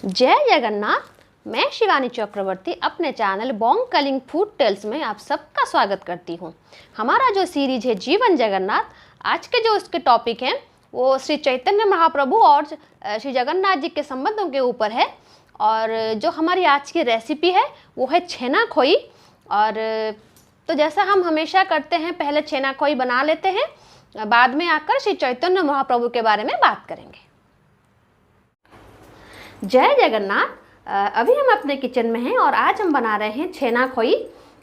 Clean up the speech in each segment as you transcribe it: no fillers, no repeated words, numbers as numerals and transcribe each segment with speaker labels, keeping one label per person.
Speaker 1: जय जगन्नाथ। मैं शिवानी चक्रवर्ती अपने channel bong calling food tales में आप सबका स्वागत करती हूँ। हमारा जो सीरीज है जीवन जगन्नाथ, आज के जो उसके टॉपिक हैं वो श्री चैतन्य महाप्रभु और श्री जगन्नाथ जी के संबंधों के ऊपर है। और जो हमारी आज की रेसिपी है वो है छेना खोई। और तो जैसा हम हमेशा करते हैं, पहले छेना खोई बना लेते हैं, बाद में आकर श्री चैतन्य महाप्रभु के बारे में बात करेंगे। जय जगन्नाथ। अभी हम अपने किचन में हैं और आज हम बना रहे हैं छेना खोई।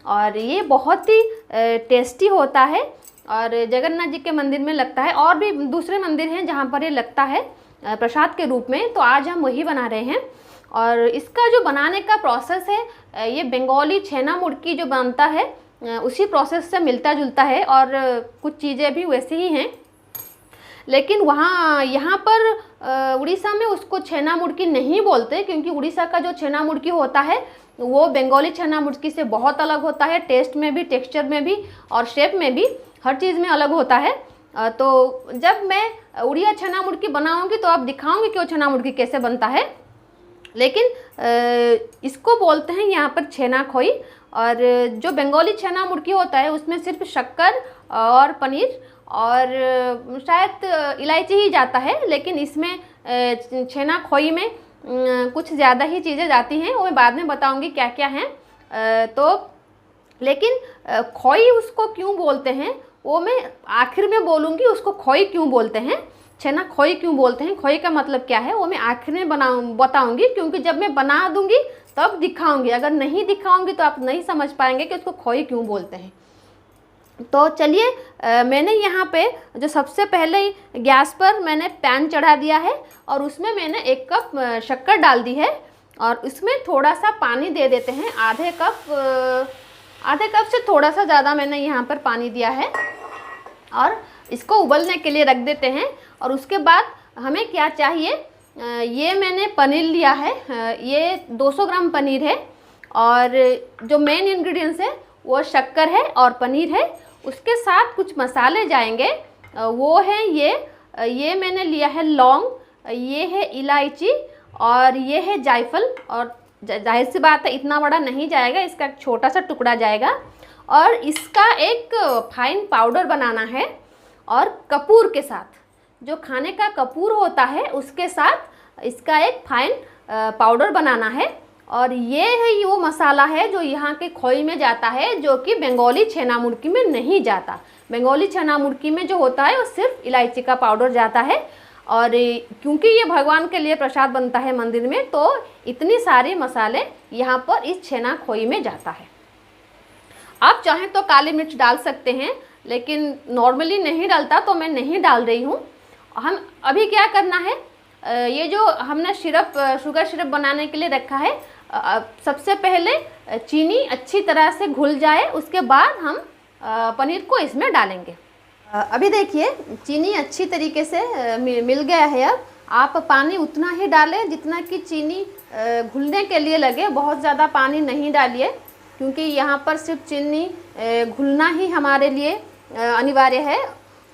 Speaker 1: और ये बहुत ही टेस्टी होता है और जगन्नाथ जी के मंदिर में लगता है, और भी दूसरे मंदिर हैं जहाँ पर ये लगता है प्रसाद के रूप में। तो आज हम वही बना रहे हैं। और इसका जो बनाने का प्रोसेस है, ये बंगाली छेना मुड़की जो बनता है उसी प्रोसेस से मिलता जुलता है, और कुछ चीज़ें भी वैसे ही हैं। लेकिन यहाँ पर उड़ीसा में उसको छेना मुड़की नहीं बोलते, क्योंकि उड़ीसा का जो छेना मुड़की होता है वो बंगाली छेना मुड़की से बहुत अलग होता है। टेस्ट में भी, टेक्सचर में भी और शेप में भी, हर चीज़ में अलग होता है। तो जब मैं उड़िया छेना मुड़की बनाऊंगी तो आप दिखाऊंगी कि वो छेना मुड़की कैसे बनता है। लेकिन इसको बोलते हैं यहाँ पर छेना खोई। और जो बंगाली छेना मुड़की होता है उसमें सिर्फ शक्कर और पनीर और शायद इलायची ही जाता है, लेकिन इसमें छेना खोई में कुछ ज़्यादा ही चीज़ें जाती हैं। वो मैं बाद में बताऊंगी क्या क्या हैं। तो लेकिन खोई उसको क्यों बोलते हैं वो मैं आखिर में बोलूँगी। उसको खोई क्यों बोलते हैं, छेना खोई क्यों बोलते हैं, खोई का मतलब क्या है वो मैं आखिर में बताऊंगी, क्योंकि जब मैं बना दूंगी तब दिखाऊंगी। अगर नहीं दिखाऊंगी तो आप नहीं समझ पाएंगे कि उसको खोई क्यों बोलते हैं। तो चलिए, मैंने यहाँ पे जो सबसे पहले गैस पर मैंने पैन चढ़ा दिया है और उसमें मैंने 1 कप शक्कर डाल दी है। और उसमें थोड़ा सा पानी दे देते हैं, आधे कप से थोड़ा सा ज़्यादा मैंने यहाँ पर पानी दिया है। और इसको उबलने के लिए रख देते हैं। और उसके बाद हमें क्या चाहिए, ये मैंने पनीर लिया है, ये 200 ग्राम पनीर है। और जो मेन इंग्रेडिएंट्स है वो शक्कर है और पनीर है। उसके साथ कुछ मसाले जाएंगे, वो है ये मैंने लिया है लौंग, ये है इलायची और ये है जायफल। और जाहिर सी बात है इतना बड़ा नहीं जाएगा, इसका एक छोटा सा टुकड़ा जाएगा। और इसका एक फाइन पाउडर बनाना है। और कपूर के साथ, जो खाने का कपूर होता है उसके साथ इसका एक फाइन पाउडर बनाना है। और ये है वो मसाला है जो यहाँ के खोई में जाता है, जो कि बंगाली छेना मुड़की में नहीं जाता। बंगाली छेना मुड़की में जो होता है वो सिर्फ इलायची का पाउडर जाता है। और क्योंकि ये भगवान के लिए प्रसाद बनता है मंदिर में, तो इतनी सारे मसाले यहाँ पर इस छेना खोई में जाता है। आप चाहें तो काली मिर्च डाल सकते हैं, लेकिन नॉर्मली नहीं डालता तो मैं नहीं डाल रही हूँ। हम अभी क्या करना है, ये जो हमने शुगर सिरप बनाने के लिए रखा है, सबसे पहले चीनी अच्छी तरह से घुल जाए, उसके बाद हम पनीर को इसमें डालेंगे। अभी देखिए चीनी अच्छी तरीके से मिल गया है। अब आप पानी उतना ही डालें जितना कि चीनी घुलने के लिए लगे, बहुत ज़्यादा पानी नहीं डालिए, क्योंकि यहाँ पर सिर्फ चीनी घुलना ही हमारे लिए अनिवार्य है।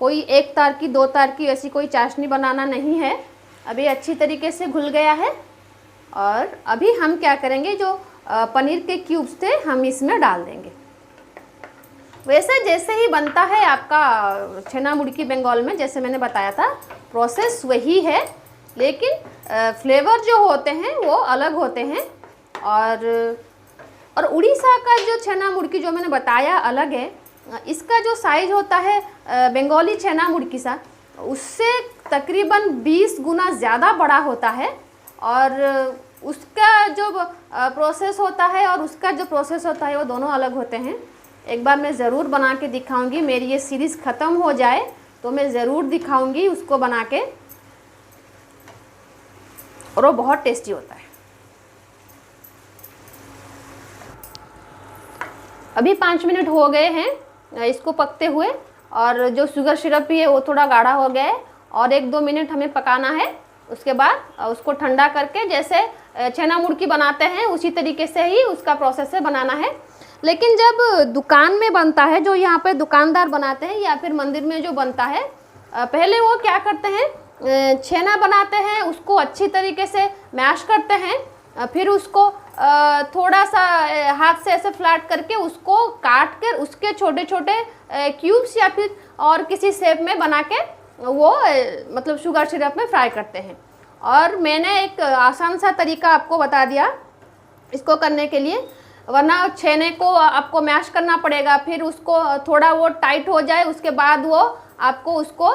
Speaker 1: कोई 1 तार की 2 तार की ऐसी कोई चाशनी बनाना नहीं है। अभी अच्छी तरीके से घुल गया है। और अभी हम क्या करेंगे, जो पनीर के क्यूब्स थे हम इसमें डाल देंगे। वैसे जैसे ही बनता है आपका छेना मुड़की बंगाल में, जैसे मैंने बताया था, प्रोसेस वही है, लेकिन फ्लेवर जो होते हैं वो अलग होते हैं। और उड़ीसा का जो छेना मुड़की जो मैंने बताया अलग है। इसका जो साइज़ होता है बंगाली छेना मुड़की सा, उससे तकरीबन 20 गुना ज़्यादा बड़ा होता है। और उसका जो प्रोसेस होता है और उसका जो प्रोसेस होता है वो दोनों अलग होते हैं। एक बार मैं ज़रूर बना के दिखाऊंगी, मेरी ये सीरीज़ ख़त्म हो जाए तो मैं ज़रूर दिखाऊंगी उसको बना के, और वो बहुत टेस्टी होता है। अभी 5 मिनट हो गए हैं इसको पकते हुए, और जो शुगर सिरप भी है वो थोड़ा गाढ़ा हो गया है, और 1-2 मिनट हमें पकाना है। उसके बाद उसको ठंडा करके जैसे छेना मुड़की बनाते हैं उसी तरीके से ही उसका प्रोसेस है बनाना है। लेकिन जब दुकान में बनता है, जो यहाँ पे दुकानदार बनाते हैं या फिर मंदिर में जो बनता है, पहले वो क्या करते हैं, छेना बनाते हैं उसको अच्छी तरीके से मैश करते हैं, फिर उसको थोड़ा सा हाथ से ऐसे फ्लैट करके उसको काट कर उसके छोटे छोटे क्यूब्स या फिर और किसी शेप में बना के वो मतलब शुगर सिरप में फ्राई करते हैं। और मैंने एक आसान सा तरीका आपको बता दिया इसको करने के लिए, वरना छेने को आपको मैश करना पड़ेगा, फिर उसको थोड़ा वो टाइट हो जाए उसके बाद वो आपको उसको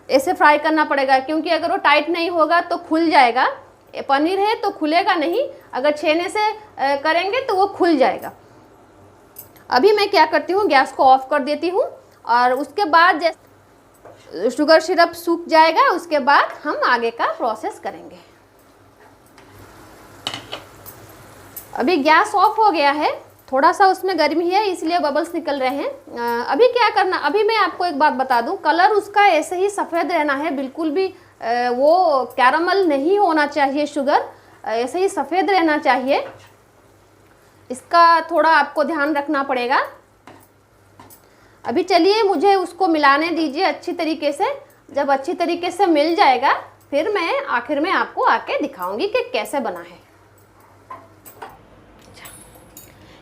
Speaker 1: ऐसे फ्राई करना पड़ेगा, क्योंकि अगर वो टाइट नहीं होगा तो खुल जाएगा। पनीर है तो खुलेगा नहीं, अगर छेने से करेंगे तो वो खुल जाएगा। अभी मैं क्या करती हूँ, गैस को ऑफ कर देती हूँ और उसके बाद जैसे शुगर सिरप सूख जाएगा उसके बाद हम आगे का प्रोसेस करेंगे। अभी गैस ऑफ हो गया है, थोड़ा सा उसमें गर्मी है इसलिए बबल्स निकल रहे हैं। अभी क्या करना, अभी मैं आपको एक बात बता दूं, कलर उसका ऐसे ही सफ़ेद रहना है, बिल्कुल भी वो कैरामल नहीं होना चाहिए, शुगर ऐसे ही सफ़ेद रहना चाहिए, इसका थोड़ा आपको ध्यान रखना पड़ेगा। अभी चलिए मुझे उसको मिलाने दीजिए अच्छी तरीके से, जब अच्छी तरीके से मिल जाएगा फिर मैं आखिर में आपको आके दिखाऊंगी कि कैसे बना है।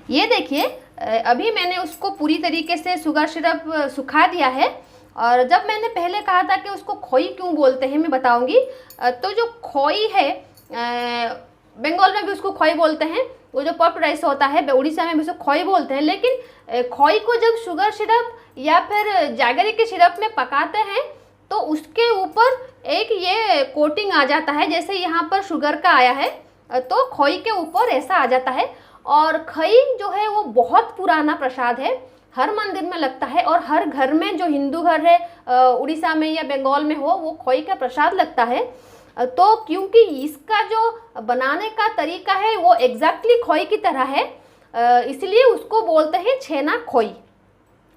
Speaker 1: ये देखिए अभी मैंने उसको पूरी तरीके से शुगर सिरप सुखा दिया है। और जब मैंने पहले कहा था कि उसको खोई क्यों बोलते हैं मैं बताऊंगी। तो जो खोई है बंगाल में भी उसको खोई बोलते हैं, वो जो पफ्ड राइस होता है उड़ीसा में भी उसको खोई बोलते हैं, लेकिन खोई को जब शुगर सिरप या फिर जैगरी के सिरप में पकाते हैं तो उसके ऊपर एक ये कोटिंग आ जाता है, जैसे यहाँ पर शुगर का आया है तो खोई के ऊपर ऐसा आ जाता है। और खई जो है वो बहुत पुराना प्रसाद है, हर मंदिर में लगता है और हर घर में जो हिंदू घर है उड़ीसा में या बंगाल में हो वो खोई का प्रसाद लगता है। तो क्योंकि इसका जो बनाने का तरीका है वो एग्जैक्टली खोई की तरह है, इसलिए उसको बोलते हैं छेना खोई।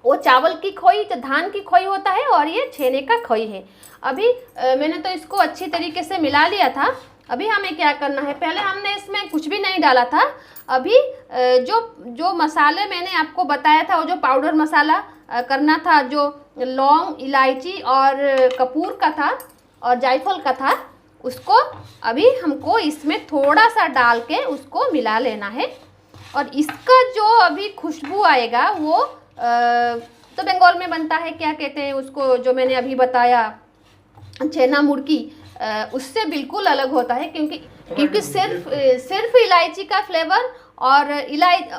Speaker 1: वो चावल की खोई जो धान की खोई होता है और ये छेने का खोई है। अभी मैंने तो इसको अच्छी तरीके से मिला लिया था। अभी हमें क्या करना है, पहले हमने इसमें कुछ भी नहीं डाला था। अभी जो मसाले मैंने आपको बताया था, वो जो पाउडर मसाला करना था, जो लौंग इलायची और कपूर का था और जायफल का था, उसको अभी हमको इसमें थोड़ा सा डाल के उसको मिला लेना है। और इसका जो अभी खुशबू आएगा वो तो बंगाल में बनता है, क्या कहते हैं उसको, जो मैंने अभी बताया छेना मुड़की, उससे बिल्कुल अलग होता है, क्योंकि सिर्फ इलायची का फ्लेवर और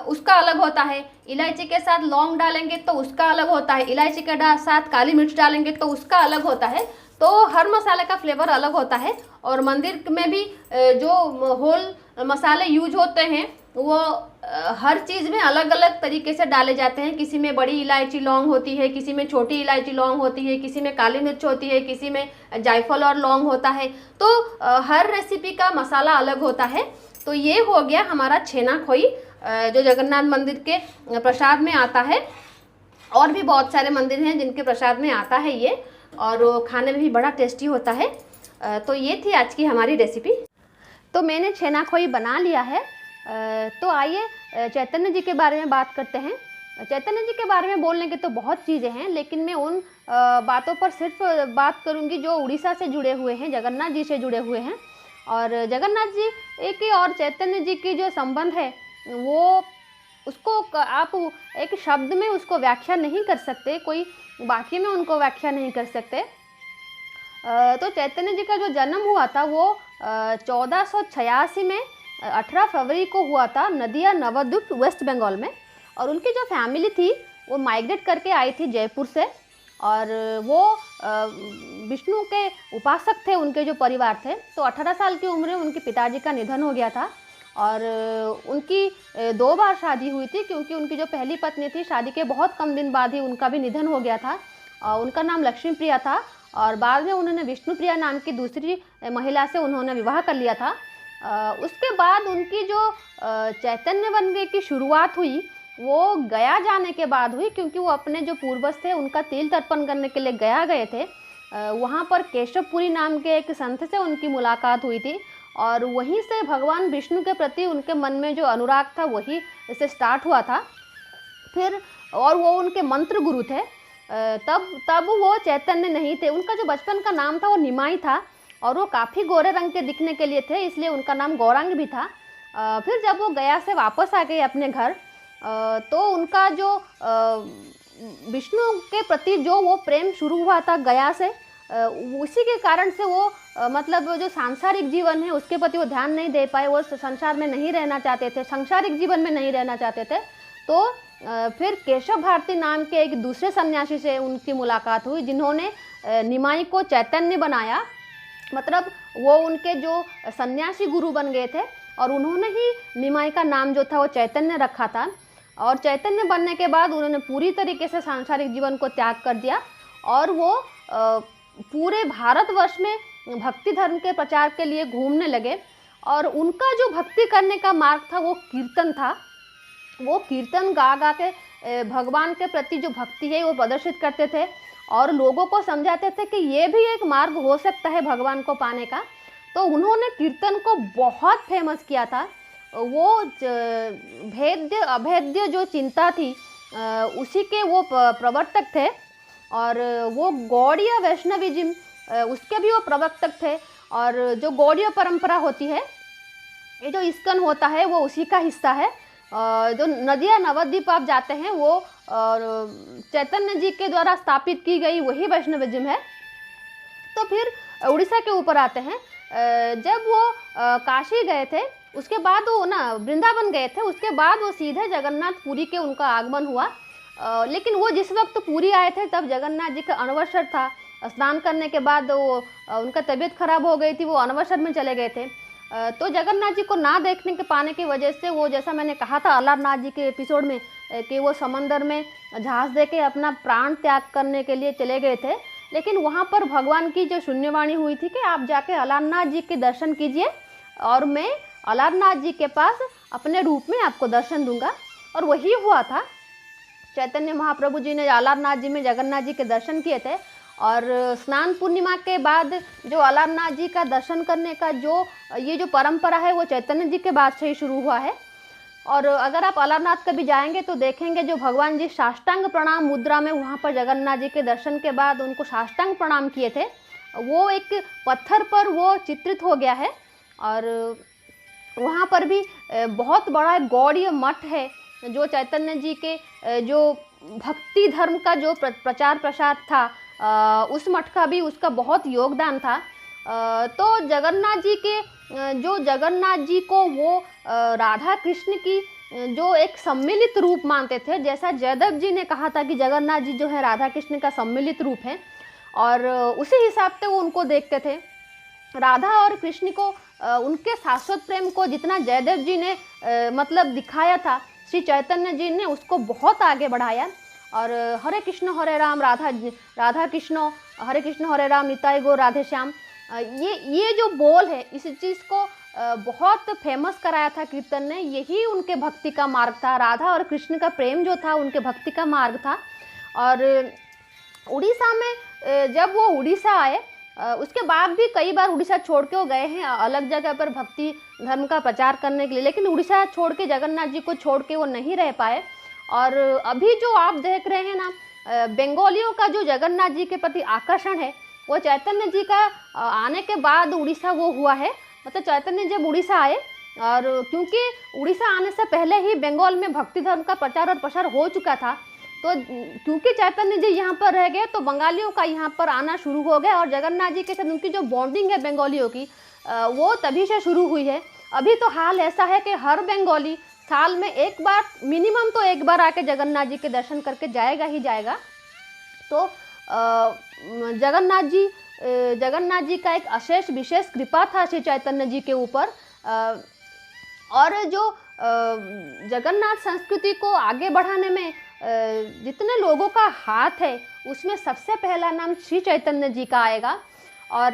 Speaker 1: उसका अलग होता है। इलायची के साथ लौंग डालेंगे तो उसका अलग होता है, इलायची के साथ काली मिर्च डालेंगे तो उसका अलग होता है। तो हर मसाले का फ्लेवर अलग होता है। और मंदिर में भी जो होल मसाले यूज होते हैं वो हर चीज़ में अलग अलग तरीके से डाले जाते हैं। किसी में बड़ी इलायची लौंग होती है, किसी में छोटी इलायची लौंग होती है, किसी में काली मिर्च होती है, किसी में जायफल और लौंग होता है। तो हर रेसिपी का मसाला अलग होता है। तो ये हो गया हमारा छेना खोई जो जगन्नाथ मंदिर के प्रसाद में आता है। और भी बहुत सारे मंदिर हैं जिनके प्रसाद में आता है ये, और वो खाने में भी बड़ा टेस्टी होता है। तो ये थी आज की हमारी रेसिपी। तो मैंने छेना खोई बना लिया है। तो आइए चैतन्य जी के बारे में बात करते हैं। चैतन्य जी के बारे में बोलने की तो बहुत चीज़ें हैं, लेकिन मैं उन बातों पर सिर्फ बात करूंगी जो उड़ीसा से जुड़े हुए हैं, जगन्नाथ जी से जुड़े हुए हैं। और जगन्नाथ जी की और चैतन्य जी की जो संबंध है वो उसको आप एक शब्द में उसको व्याख्या नहीं कर सकते, कोई वाक्य में उनको व्याख्या नहीं कर सकते। तो चैतन्य जी का जो जन्म हुआ था वो 1486 में 18 फरवरी को हुआ था, नदिया नवद्वीप वेस्ट बंगाल में। और उनकी जो फैमिली थी वो माइग्रेट करके आई थी जयपुर से, और वो विष्णु के उपासक थे, उनके जो परिवार थे। तो 18 साल की उम्र में उनके पिताजी का निधन हो गया था। और उनकी 2 बार शादी हुई थी, क्योंकि उनकी जो पहली पत्नी थी शादी के बहुत कम दिन बाद ही उनका भी निधन हो गया था। उनका नाम लक्ष्मी प्रिया था, और बाद में उन्होंने विष्णु प्रिया नाम की दूसरी महिला से उन्होंने विवाह कर लिया था। उसके बाद उनकी जो चैतन्य बनने की शुरुआत हुई वो गया जाने के बाद हुई, क्योंकि वो अपने जो पूर्वज थे उनका तिल तर्पण करने के लिए गया गए थे। वहाँ पर केशवपुरी नाम के एक संत से उनकी मुलाकात हुई थी, और वहीं से भगवान विष्णु के प्रति उनके मन में जो अनुराग था वही से स्टार्ट हुआ था। फिर और वो उनके मंत्र गुरु थे। तब वो चैतन्य नहीं थे। उनका जो बचपन का नाम था वो निमाई था और वो काफ़ी गोरे रंग के दिखने के लिए थे, इसलिए उनका नाम गौरांग भी था। फिर जब वो गया से वापस आ गए अपने घर, तो उनका जो विष्णु के प्रति जो वो प्रेम शुरू हुआ था गया से, उसी के कारण से वो मतलब जो सांसारिक जीवन है उसके प्रति वो ध्यान नहीं दे पाए। वो संसार में नहीं रहना चाहते थे, सांसारिक जीवन में नहीं रहना चाहते थे। तो फिर केशव भारती नाम के एक दूसरे सन्यासी से उनकी मुलाकात हुई, जिन्होंने निमाई को चैतन्य बनाया। मतलब वो उनके जो सन्यासी गुरु बन गए थे और उन्होंने ही निमाई का नाम जो था वो चैतन्य रखा था। और चैतन्य बनने के बाद उन्होंने पूरी तरीके से सांसारिक जीवन को त्याग कर दिया और वो पूरे भारतवर्ष में भक्ति धर्म के प्रचार के लिए घूमने लगे। और उनका जो भक्ति करने का मार्ग था वो कीर्तन था। वो कीर्तन गा गा के भगवान के प्रति जो भक्ति है वो प्रदर्शित करते थे और लोगों को समझाते थे कि ये भी एक मार्ग हो सकता है भगवान को पाने का। तो उन्होंने कीर्तन को बहुत फेमस किया था। वो भेद्य अभेद्य जो चिंता थी उसी के वो प्रवर्तक थे और वो गौड़ीय वैष्णविज्म उसके भी वो प्रवर्तक थे। और जो गौड़ीय परंपरा होती है, ये जो इस्कन होता है वो उसी का हिस्सा है। जो नदिया नवद्वीप आप जाते हैं वो चैतन्य जी के द्वारा स्थापित की गई वही वैष्णविज्म है। तो फिर उड़ीसा के ऊपर आते हैं। जब वो काशी गए थे उसके बाद वो ना वृंदावन गए थे, उसके बाद वो सीधे जगन्नाथपुरी के उनका आगमन हुआ। लेकिन वो जिस वक्त पुरी आए थे तब जगन्नाथ जी का अनवसर था। स्नान करने के बाद वो उनका तबीयत खराब हो गई थी, वो अनवसर में चले गए थे। तो जगन्नाथ जी को ना देखने के पाने की वजह से वो, जैसा मैंने कहा था अलारनाथ जी के एपिसोड में, कि वो समंदर में जहाज़ दे के अपना प्राण त्याग करने के लिए चले गए थे। लेकिन वहाँ पर भगवान की जो शून्यवाणी हुई थी कि आप जाके अलारनाथ जी के दर्शन कीजिए और मैं अलारनाथ जी के पास अपने रूप में आपको दर्शन दूंगा। और वही हुआ था। चैतन्य महाप्रभु जी ने अलारनाथ जी में जगन्नाथ जी के दर्शन किए थे। और स्नान पूर्णिमा के बाद जो अलारनाथ जी का दर्शन करने का ये जो परंपरा है वो चैतन्य जी के बाद से ही शुरू हुआ है। और अगर आप अलारनाथ कभी जाएंगे तो देखेंगे जो भगवान जी साष्टांग प्रणाम मुद्रा में वहाँ पर जगन्नाथ जी के दर्शन के बाद उनको साष्टांग प्रणाम किए थे, वो एक पत्थर पर वो चित्रित हो गया है। और वहाँ पर भी बहुत बड़ा गौड़ीय मठ है जो चैतन्य जी के जो भक्ति धर्म का जो प्रचार प्रसार था, उस मठ का भी उसका बहुत योगदान था। तो जगन्नाथ जी को वो राधा कृष्ण की जो एक सम्मिलित रूप मानते थे। जैसा जयदेव जी ने कहा था कि जगन्नाथ जी जो है राधा कृष्ण का सम्मिलित रूप है, और उसी हिसाब से वो उनको देखते थे। राधा और कृष्ण को उनके शाश्वत प्रेम को जितना जयदेव जी ने मतलब दिखाया था, श्री चैतन्य जी ने उसको बहुत आगे बढ़ाया। और हरे कृष्ण हरे राम राधा कृष्ण हरे कृष्ण हरे राम निताई गौर राधे श्याम, ये जो बोल है इस चीज़ को बहुत फेमस कराया था कीर्तन ने। यही उनके भक्ति का मार्ग था। राधा और कृष्ण का प्रेम जो था उनके भक्ति का मार्ग था। और उड़ीसा में जब वो उड़ीसा आए उसके बाद भी कई बार उड़ीसा छोड़ के वो गए हैं अलग जगह पर भक्ति धर्म का प्रचार करने के लिए, लेकिन उड़ीसा छोड़ के जगन्नाथ जी को छोड़ के वो नहीं रह पाए। और अभी जो आप देख रहे हैं ना, बंगालियों का जो जगन्नाथ जी के प्रति आकर्षण है वो चैतन्य जी का आने के बाद उड़ीसा वो हुआ है। मतलब चैतन्य जब उड़ीसा आए, और क्योंकि उड़ीसा आने से पहले ही बंगाल में भक्ति धर्म का प्रचार और प्रसार हो चुका था, तो क्योंकि चैतन्य जी यहाँ पर रह गए तो बंगालियों का यहाँ पर आना शुरू हो गया। और जगन्नाथ जी के साथ उनकी जो बॉन्डिंग है बंगालियों की वो तभी से शुरू हुई है। अभी तो हाल ऐसा है कि हर बंगाली साल में एक बार, मिनिमम तो एक बार आके जगन्नाथ जी के दर्शन करके जाएगा ही जाएगा। तो जगन्नाथ जी का एक अशेष विशेष कृपा था श्री चैतन्य जी के ऊपर। और जो जगन्नाथ संस्कृति को आगे बढ़ाने में जितने लोगों का हाथ है उसमें सबसे पहला नाम श्री चैतन्य जी का आएगा। और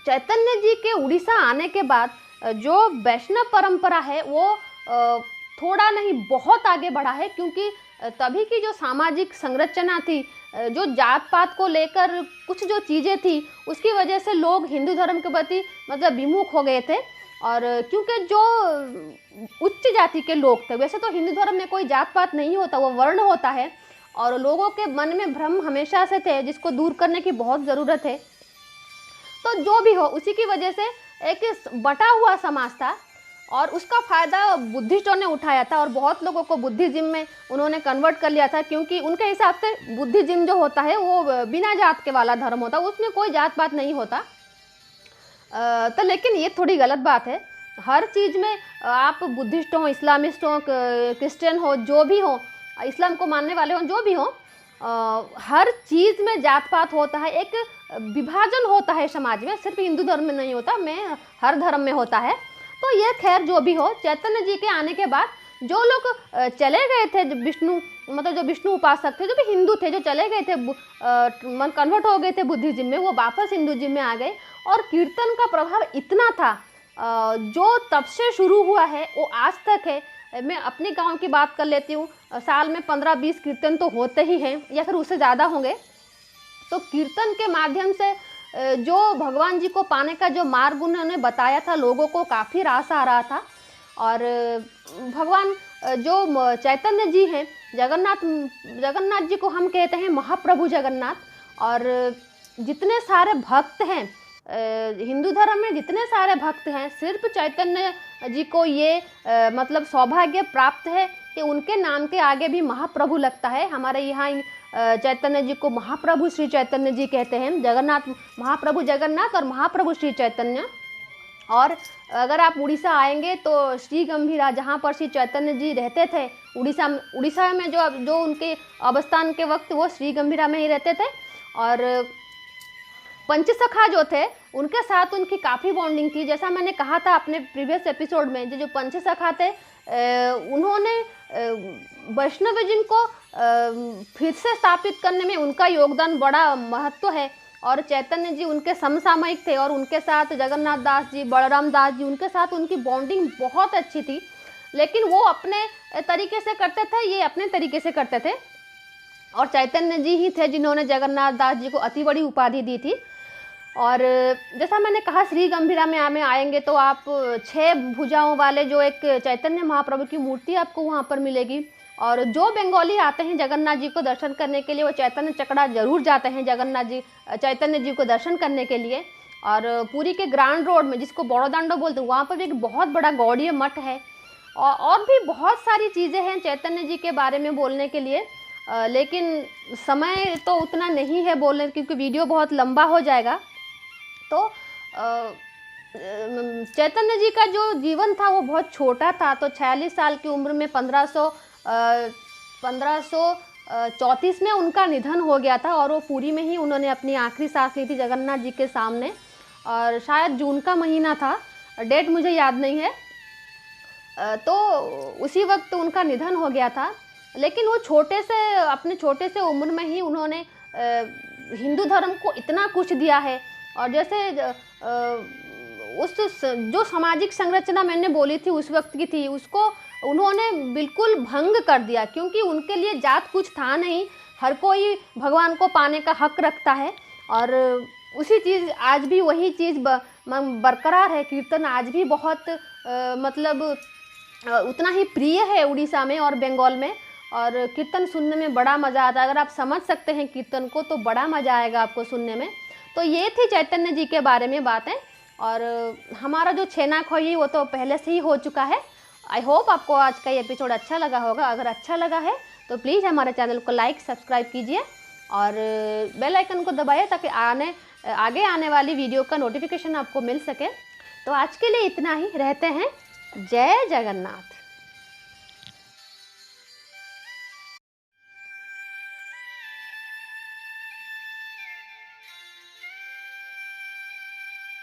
Speaker 1: चैतन्य जी के उड़ीसा आने के बाद जो वैष्णव परंपरा है वो थोड़ा नहीं बहुत आगे बढ़ा है, क्योंकि तभी की जो सामाजिक संरचना थी, जो जात पात को लेकर कुछ जो चीज़ें थी, उसकी वजह से लोग हिंदू धर्म के प्रति मतलब विमुख हो गए थे। और क्योंकि जो उच्च जाति के लोग थे, वैसे तो हिंदू धर्म में कोई जात पात नहीं होता, वो वर्ण होता है। और लोगों के मन में भ्रम हमेशा से थे जिसको दूर करने की बहुत ज़रूरत है। तो जो भी हो, उसी की वजह से एक बटा हुआ समाज था और उसका फ़ायदा बुद्धिस्टों ने उठाया था और बहुत लोगों को बुद्धिज़्म में उन्होंने कन्वर्ट कर लिया था, क्योंकि उनके हिसाब से बुद्धिज़्म जो होता है वो बिना जात के वाला धर्म होता है, उसमें कोई जात पात नहीं होता। तो लेकिन ये थोड़ी गलत बात है। हर चीज़ में आप बुद्धिस्ट हो, इस्लामिस्ट हो, क्रिश्चियन हो, जो भी हो, इस्लाम को मानने वाले हो, जो भी हो, हर चीज़ में जात पात होता है, एक विभाजन होता है समाज में, सिर्फ हिंदू धर्म में नहीं होता, में हर धर्म में होता है। तो ये खैर जो भी हो, चैतन्य जी के आने के बाद जो लोग चले गए थे, जो विष्णु मतलब जो विष्णु उपासक थे, जो भी हिंदू थे, जो चले गए थे कन्वर्ट हो गए थे बुद्धिज्म में, वो वापस हिंदुज्म में आ गए। और कीर्तन का प्रभाव इतना था जो तब से शुरू हुआ है वो आज तक है। मैं अपने गांव की बात कर लेती हूँ, साल में 15-20 कीर्तन तो होते ही हैं या फिर उससे ज़्यादा होंगे। तो कीर्तन के माध्यम से जो भगवान जी को पाने का जो मार्ग उन्होंने बताया था, लोगों को काफ़ी रास आ रहा था। और भगवान जो चैतन्य जी हैं, जगन्नाथ जी को हम कहते हैं महाप्रभु जगन्नाथ। और जितने सारे भक्त हैं हिंदू धर्म में, जितने सारे भक्त हैं, सिर्फ चैतन्य जी को ये मतलब सौभाग्य प्राप्त है कि उनके नाम के आगे भी महाप्रभु लगता है। हमारे यहाँ चैतन्य जी को महाप्रभु श्री चैतन्य जी कहते हैं, जगन्नाथ महाप्रभु जगन्नाथ और महाप्रभु श्री चैतन्य। और अगर आप उड़ीसा आएंगे तो श्री गंभीरा, जहाँ पर श्री चैतन्य जी रहते थे, उड़ीसा में जो उनके अवस्थान के वक्त वो श्री गंभीरा में ही रहते थे। और पंचसखा जो थे उनके साथ उनकी काफ़ी बॉन्डिंग थी। जैसा मैंने कहा था अपने प्रीवियस एपिसोड में, जो पंचसखा थे उन्होंने वैष्णविज्म को फिर से स्थापित करने में उनका योगदान बड़ा महत्व है। और चैतन्य जी उनके समसामयिक थे और उनके साथ जगन्नाथ दास जी, बलराम दास जी, उनके साथ उनकी बॉन्डिंग बहुत अच्छी थी। लेकिन वो अपने तरीके से करते थे, ये अपने तरीके से करते थे। और चैतन्य जी ही थे जिन्होंने जगन्नाथ दास जी को अति बड़ी उपाधि दी थी। और जैसा मैंने कहा, श्री गंभीरा में आएंगे तो आप 6 भुजाओं वाले जो एक चैतन्य महाप्रभु की मूर्ति आपको वहाँ पर मिलेगी। और जो बंगाली आते हैं जगन्नाथ जी को दर्शन करने के लिए, वो चैतन्य चकड़ा जरूर जाते हैं चैतन्य जी को दर्शन करने के लिए। और पुरी के ग्रांड रोड में, जिसको बड़ोदांडो बोलते हैं, वहाँ पर भी एक बहुत बड़ा गौड़ीय मठ है। और भी बहुत सारी चीज़ें हैं चैतन्य जी के बारे में बोलने के लिए, लेकिन समय तो उतना नहीं है बोलने, क्योंकि वीडियो बहुत लंबा हो जाएगा। तो चैतन्य जी का जो जीवन था वो बहुत छोटा था। तो 46 साल की उम्र में 1534 में उनका निधन हो गया था। और वो पुरी में ही उन्होंने अपनी आखिरी सांस ली थी जगन्नाथ जी के सामने। और शायद जून का महीना था, डेट मुझे याद नहीं है। तो उसी वक्त उनका निधन हो गया था। लेकिन वो अपने छोटे से उम्र में ही उन्होंने हिंदू धर्म को इतना कुछ दिया है। और जैसे जो सामाजिक संरचना मैंने बोली थी उस वक्त की थी, उसको उन्होंने बिल्कुल भंग कर दिया, क्योंकि उनके लिए जात कुछ था नहीं। हर कोई भगवान को पाने का हक रखता है। और उसी चीज़ आज भी वही चीज़ बरकरार है। कीर्तन आज भी बहुत मतलब उतना ही प्रिय है उड़ीसा में और बंगाल में। और कीर्तन सुनने में बड़ा मज़ा आता है। अगर आप समझ सकते हैं कीर्तन को तो बड़ा मज़ा आएगा आपको सुनने में। तो ये थी चैतन्य जी के बारे में बातें। और हमारा जो छेना खोई वो तो पहले से ही हो चुका है। आई होप आपको आज का ये एपिसोड अच्छा लगा होगा। अगर अच्छा लगा है तो प्लीज़ हमारे चैनल को लाइक सब्सक्राइब कीजिए और बेल आइकन को दबाइए, ताकि आगे आने वाली वीडियो का नोटिफिकेशन आपको मिल सके। तो आज के लिए इतना ही। रहते हैं। जय जगन्नाथ।